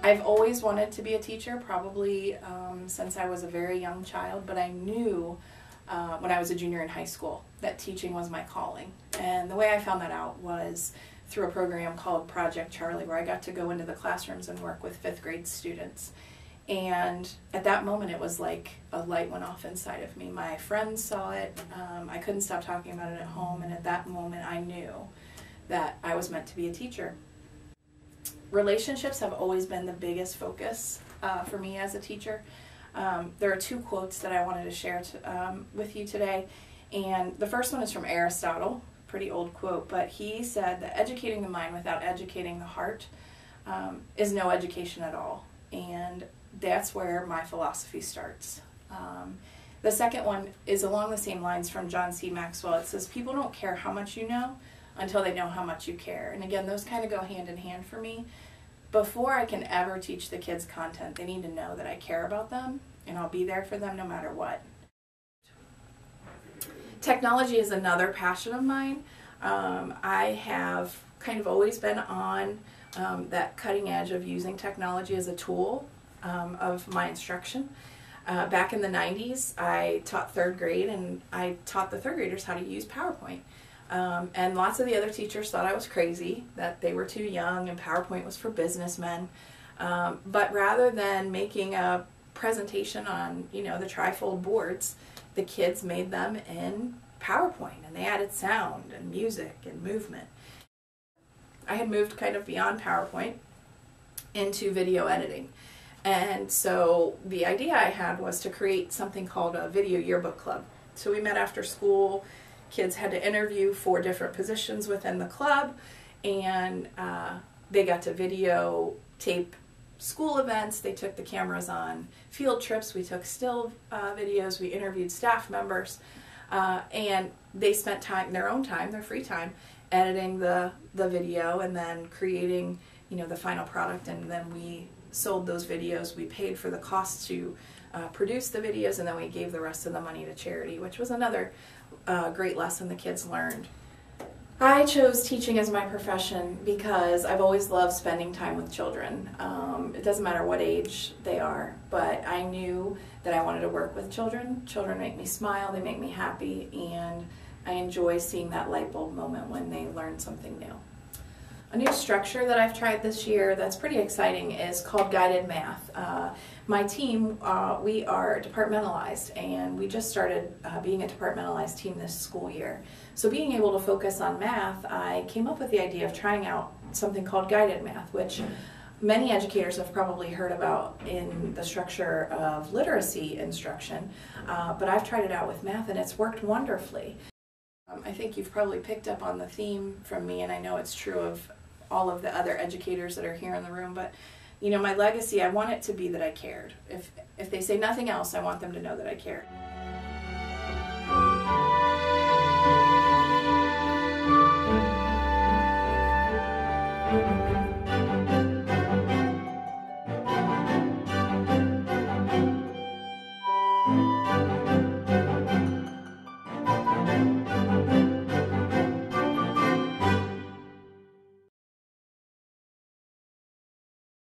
I've always wanted to be a teacher, probably since I was a very young child, but I knew when I was a junior in high school that teaching was my calling. And the way I found that out was through a program called Project Charlie, where I got to go into the classrooms and work with 5th grade students. And at that moment, it was like a light went off inside of me. My friends saw it. I couldn't stop talking about it at home. And at that moment, I knew that I was meant to be a teacher. Relationships have always been the biggest focus for me as a teacher. There are 2 quotes that I wanted to share with you today. And the first one is from Aristotle, pretty old quote, but he said that educating the mind without educating the heart is no education at all. And that's where my philosophy starts. The second one is along the same lines from John C. Maxwell. It says, people don't care how much you know until they know how much you care. And again, those kind of go hand in hand for me. Before I can ever teach the kids content, they need to know that I care about them and I'll be there for them no matter what. Technology is another passion of mine. I have kind of always been on that cutting edge of using technology as a tool of my instruction. Back in the 90s, I taught 3rd grade, and I taught the 3rd graders how to use PowerPoint. And lots of the other teachers thought I was crazy, that they were too young and PowerPoint was for businessmen. But rather than making a presentation on, the trifold boards, the kids made them in PowerPoint, and they added sound and music and movement. I had moved kind of beyond PowerPoint into video editing. And so the idea I had was to create something called a video yearbook club. So we met after school. Kids had to interview 4 different positions within the club, and they got to videotape school events. They took the cameras on field trips. We took still videos. We interviewed staff members, and they spent their own time, their free time, editing the video and then creating, the final product. And then we sold those videos. We paid for the cost to produce the videos, and then we gave the rest of the money to charity, which was another great lesson the kids learned. I chose teaching as my profession because I've always loved spending time with children. It doesn't matter what age they are, but I knew that I wanted to work with children. Children make me smile, they make me happy, and I enjoy seeing that light bulb moment when they learn something new. A new structure that I've tried this year that's pretty exciting is called Guided Math. My team, we are departmentalized, and we just started being a departmentalized team this school year. So being able to focus on math, I came up with the idea of trying out something called Guided Math, which many educators have probably heard about in the structure of literacy instruction, but I've tried it out with math, and it's worked wonderfully. I think you've probably picked up on the theme from me, and I know it's true of all of the other educators that are here in the room, but my legacy, I want it to be that I cared. If they say nothing else, I want them to know that I cared.